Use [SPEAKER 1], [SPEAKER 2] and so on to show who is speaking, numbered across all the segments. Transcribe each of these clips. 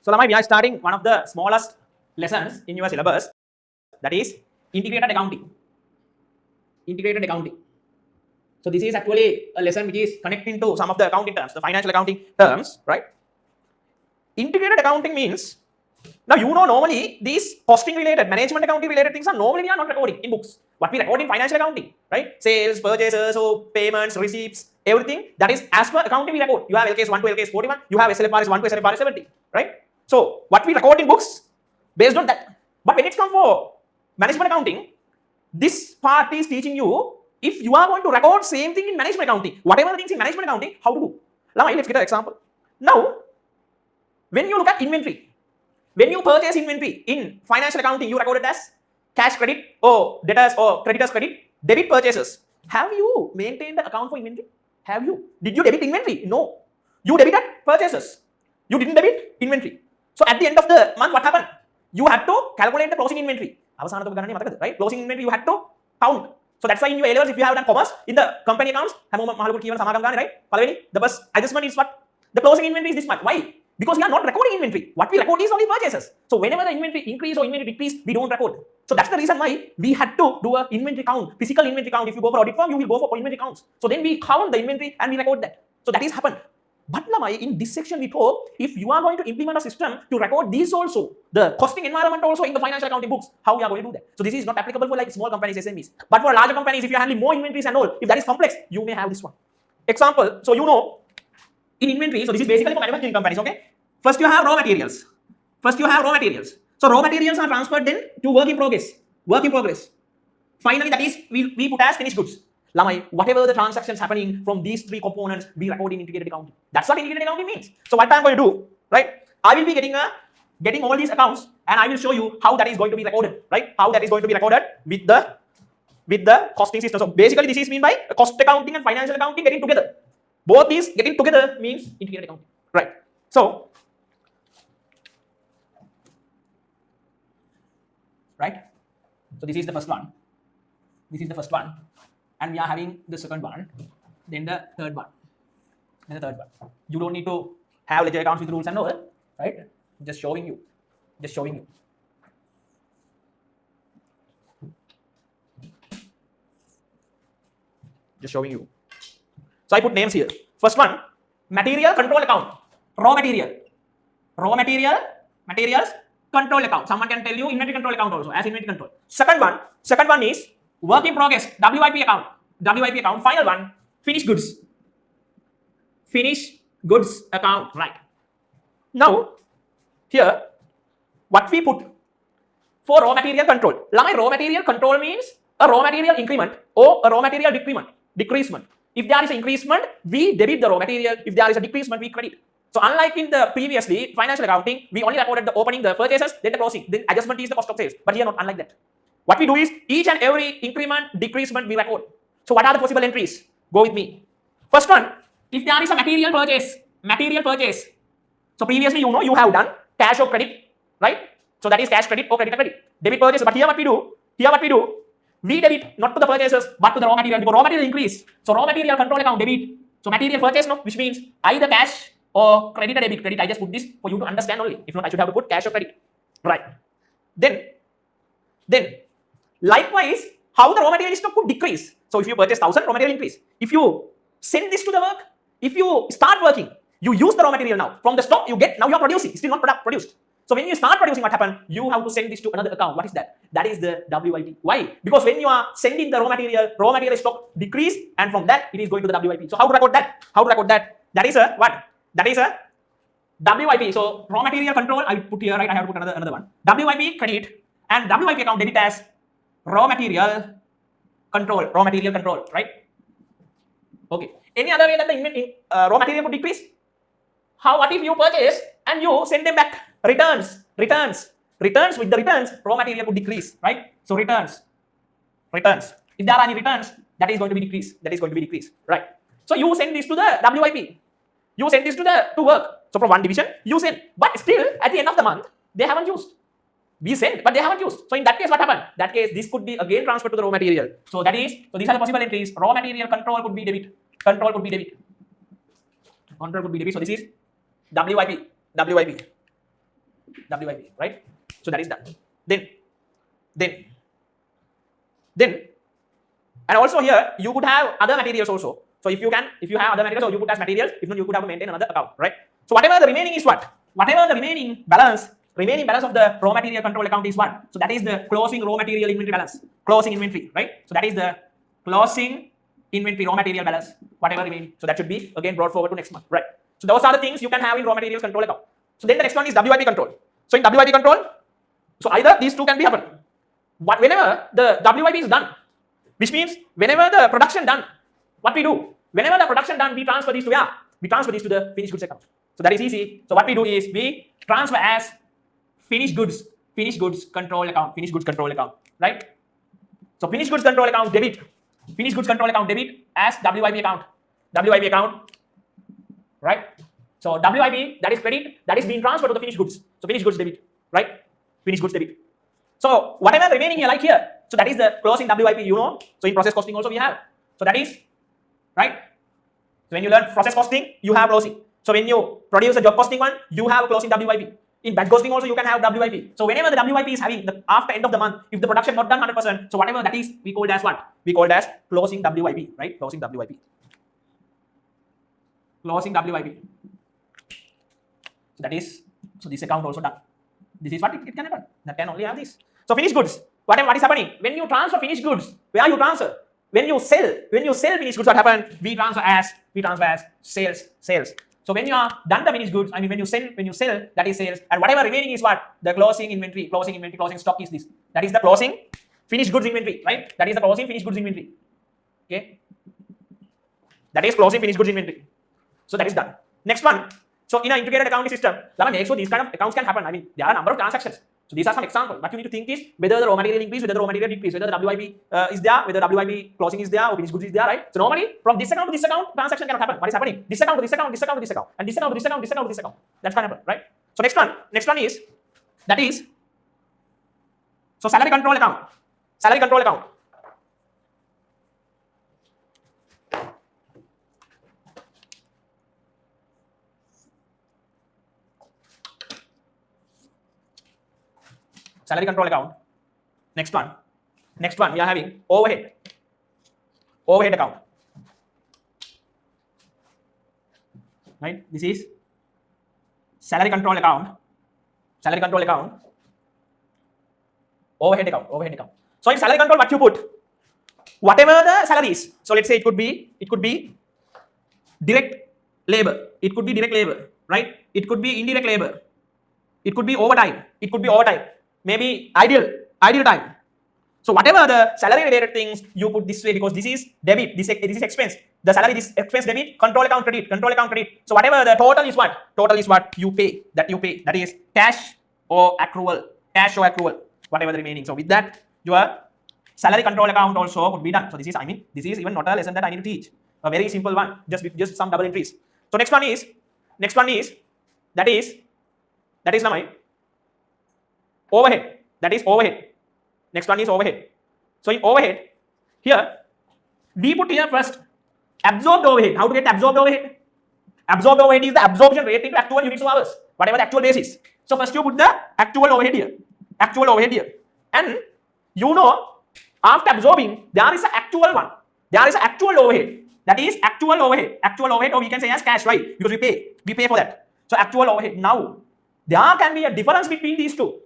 [SPEAKER 1] So Lamai, we are starting one of the smallest lessons in your syllabus, that is integrated accounting. Integrated accounting. So this is actually a lesson which is connecting to some of the accounting terms, the financial accounting terms, right? Integrated accounting means, now you know normally these costing related, management accounting related things are normally we are not recording in books. What we record in financial accounting, right? Sales, purchases, so payments, receipts, everything that is as per accounting we record. You have LKS 1 to LKS 41, you have SLFRS 1 to SLFRS 70, right? So what we record in books based on that. But when it's come for management accounting, this part is teaching you if you are going to record same thing in management accounting, whatever the things in management accounting, how to do. Now let's get an example. Now, when you look at inventory, when you purchase inventory in financial accounting, you record it as cash credit or debtors or creditors credit, debit purchases. Have you maintained the account for inventory? Have you? Did you debit inventory? No. You debited purchases. You didn't debit inventory. So at the end of the month, what happened? You had to calculate the closing inventory. Right? Closing inventory you had to count. So that's why in your A levels, if you have done commerce, in the company accounts, right? The bus adjustment is what? The closing inventory is this much. Why? Because we are not recording inventory. What we record is only purchases. So whenever the inventory increase or inventory decrease, we don't record. So that's the reason why we had to do a inventory count, physical inventory count. If you go for audit firm, you will go for inventory counts. So then we count the inventory and we record that. So that is happened. But in this section we talk, if you are going to implement a system to record these also, the costing environment also in the financial accounting books, how we are going to do that? So this is not applicable for like small companies, SMEs. But for larger companies, if you are handling more inventories and all, if that is complex, you may have this one. Example, so you know, in inventory, so this is basically for manufacturing companies, okay? First you have raw materials. So raw materials are transferred then to work in progress. Finally, that is, we put as finished goods. Lamai, whatever the transactions happening from these three components, we record in integrated accounting. That's what integrated accounting means. So what I'm going to do, right? I will be getting all these accounts and I will show you how that is going to be recorded, right? How that is going to be recorded with the costing system. So basically this is mean by cost accounting and financial accounting getting together. Both these getting together means integrated accounting, right? So this is the first one. And we are having the second one, then the third one, You don't need to have ledger accounts with rules and all, right? Just showing you. So I put names here. First one, material control account, raw materials control account. Someone can tell you inventory control account also as inventory control. Second one is work in progress, WIP account. Final one, finished goods account, right? Now, here, what we put for raw material control. Raw material control means a raw material increment or a raw material decreasement. If there is an increasement, we debit the raw material. If there is a decreasement, we credit. So unlike in the previously financial accounting, we only recorded the opening, the purchases, then the closing. Then adjustment is the cost of sales. But here not unlike that. What we do is each and every increment, decreasement we record. So what are the possible entries? Go with me. First one, if there is a material purchase. So previously you have done cash or credit, right? So that is cash credit or credit. Debit purchase. But here what we do, we debit not to the purchases but to the raw material because raw material increase. So raw material control account debit. So material purchase, which means either cash or credit or debit. I just put this for you to understand only. If not, I should have to put cash or credit. Right. Then likewise, how the raw material stock could decrease. So if you purchase 1,000, raw material increase. If you send this to the work, if you start working, you use the raw material now. From the stock you get, now you are producing. It's still not produced. So when you start producing, what happened? You have to send this to another account. What is that? That is the WIP. Why? Because when you are sending the raw material stock decrease, and from that it is going to the WIP. So how to record that? That is a what? That is a WIP. So raw material control, I put here, right? I have to put another one. WIP credit and WIP account debit as raw material control, right? Okay. Any other way that the raw material would decrease? What if you purchase and you send them back? Returns. With the returns, raw material would decrease, right? So returns. If there are any returns, that is going to be decreased. Right? So you send this to the WIP. You send this to work. So from one division, you send. But still, at the end of the month, they haven't used. We sent, but they haven't used. So in that case, what happened? That case, this could be again transferred to the raw material. So these are the possible entries. Raw material control could be debit. Control could be debit. So this is WIP. WIP, right? So that is done. Then, and also here you could have other materials also. So if you have other materials, or you put as materials. If not, you could have to maintain another account, right? So whatever the remaining is what? Whatever the remaining balance of the raw material control account is what? So that is the closing raw material inventory balance, closing inventory, right? So that is the closing inventory raw material balance, whatever remaining. So that should be again brought forward to next month, right? So those are the things you can have in raw materials control account. So then the next one is WIP control. So in WIP control, so either these two can be happen. Whenever the WIP is done, which means whenever the production done, what we do? Whenever the production done, we transfer these to where? We transfer these to the finished goods account. So that is easy. So what we do is we transfer as finished goods control account, right? So finished goods control account debit, finished goods control account debit as WIP account, right? So WIP, that is credit, that is being transferred to the finished goods. So finished goods debit, right? Finished goods debit. So whatever remaining here, like here, so that is the closing WIP, you know. So in process costing also we have. So that is, right? So when you learn process costing, you have closing. So when you produce a job costing one, you have closing WIP. In batch costing also you can have WIP. So whenever the WIP is having, after end of the month, if the production not done 100%, so whatever that is, we called as what? We called as closing WIP, right? Closing WIP. Closing WIP. So that is, so this account also done. This is what it can happen. That can only have this. So finished goods. What is happening? When you transfer finished goods, where you transfer? When you sell finished goods, what happens? We transfer as sales. So when you are done the finished goods, I mean when you sell, that is sales, and whatever remaining is what? The closing inventory, closing stock is this. That is the closing finished goods inventory, right? That is the closing finished goods inventory. Okay. That is closing finished goods inventory. So that is done. Next one. So in an integrated accounting system, make sure these kind of accounts can happen. I mean, there are a number of transactions. So these are some examples. What you need to think is whether the raw material increase, whether the raw material decrease, whether the WIP is there, whether WIP closing is there, or finished goods is there, right? So normally from this account to this account, transaction cannot happen. What is happening? This account to this account, this account to this account, and this account to this account, this account to this account. That can happen, right? So next one is, that is, so salary control account. Salary control account. Salary control account. Next one we are having overhead account, right? This is salary control account, overhead account. So in salary control, what you put? Whatever the salary is. So let's say it could be direct labor, right? It could be indirect labor, it could be overtime, maybe idle time. So whatever the salary related things, you put this way, because this is debit, this is expense. The salary, this expense debit, control account credit. So whatever the total is what you pay, that is cash or accrual, whatever the remaining. So with that, your salary control account also would be done. So this is even not a lesson that I need to teach. A very simple one, just some double entries. So next one is that is now overhead. That is overhead. Next one is overhead. So in overhead, here we put here first absorbed overhead. How to get absorbed overhead? Absorbed overhead is the absorption rate into actual units of hours, whatever the actual base is. So first you put the actual overhead here, and you know after absorbing there is an actual one. There is an actual overhead. That is actual overhead, or we can say as cash, right? Because we pay for that. So actual overhead. Now there can be a difference between these two.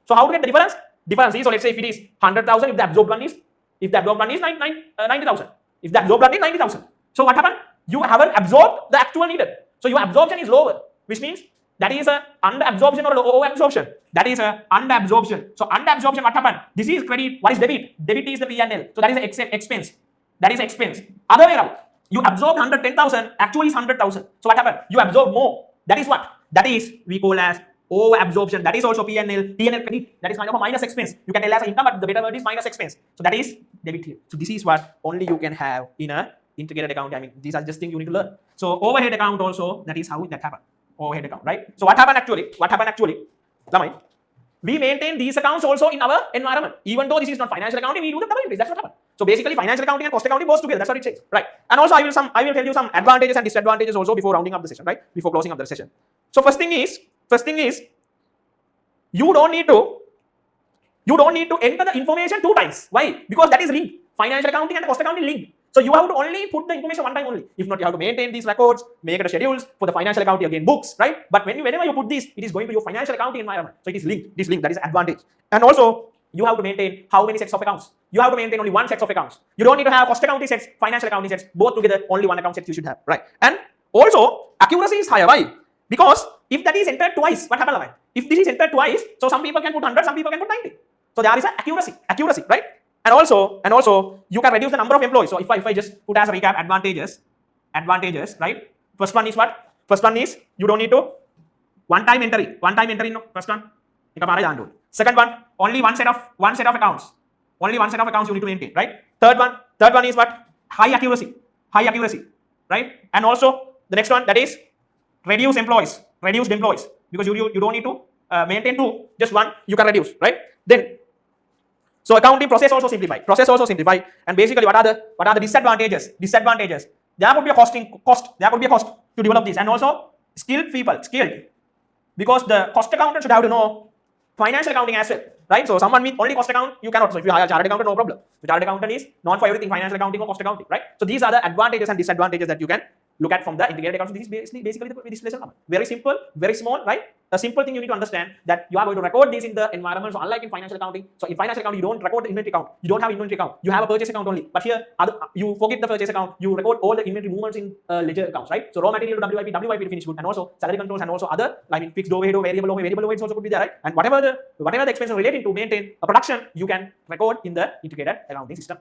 [SPEAKER 1] So how to get the difference? Difference is, so let's say if it is 100,000, if the absorbed one is 90,000. If the absorbed one is 90,000. So what happened? You haven't absorbed the actual needed. So your absorption is lower, which means that is a under absorption or over absorption. That is a under absorption. So under absorption, what happened? This is credit. What is debit? Debit is the P&L. So that is the expense. That is expense. Other way around. You absorbed 110,000, actually is 100,000. So what happened? You absorb more. That is what? That is we call as over absorption. That is also P&L credit. That is kind of a minus expense. You can tell as income, but the better word is minus expense. So that is debit here. So this is what only you can have in a integrated account. I mean, these are just things you need to learn. So overhead account also, that is how that happened. Overhead account, right? So what happened actually? Lamai, we maintain these accounts also in our environment. Even though this is not financial accounting, we do the double entries. That's what happened. So basically, financial accounting and cost accounting goes together. That's what it says, right? And also, I will tell you some advantages and disadvantages also before rounding up the session, right? Before closing up the session. So first thing is, First thing is, you don't need to enter the information 2 times. Why? Because that is linked. Financial accounting and cost accounting linked. So you have to only put the information 1 time only. If not, you have to maintain these records, make it a schedules for the financial accounting, again books, right? But whenever you put this, it is going to your financial accounting environment. So it is linked. This link, that is advantage. And also, you have to maintain how many sets of accounts. You have to maintain only 1 set of accounts. You don't need to have cost accounting sets, financial accounting sets, both together. Only 1 account set you should have, right? And also, accuracy is higher. Why? Because if that is entered twice, what happens? Like, if this is entered twice, so some people can put 100, some people can put 90. So there is an accuracy, right? And also, you can reduce the number of employees. So if I just put as a recap advantages, right? First one is what? First one is you don't need to one time entry. No, first one. Second one, only one set of accounts. Only 1 set of accounts you need to maintain, right? Third one is what? High accuracy, right? And also the next one, that is reduced employees, because you don't need to maintain 2, just 1 you can reduce, right? Then so accounting process also simplify, and basically what are the disadvantages? There could be a cost to develop this, and also skilled, because the cost accountant should have to know financial accounting as well, right? So someone with only cost account, you cannot. So if you hire a chartered accountant, no problem. So chartered accountant is not for everything financial accounting or cost accounting, right? So these are the advantages and disadvantages that you can look at from the integrated accounting. This is basically this lesson. Very simple, very small, right? A simple thing you need to understand that you are going to record this in the environment. So unlike in financial accounting, so in financial accounting you don't record the inventory account. You don't have inventory account. You have a purchase account only. But here you forget the purchase account. You record all the inventory movements in ledger accounts, right? So raw material to WIP to finished good, and also salary controls, and also other fixed overhead or variable overheads also could be there, right? And whatever the expenses relating to maintain a production, you can record in the integrated accounting system.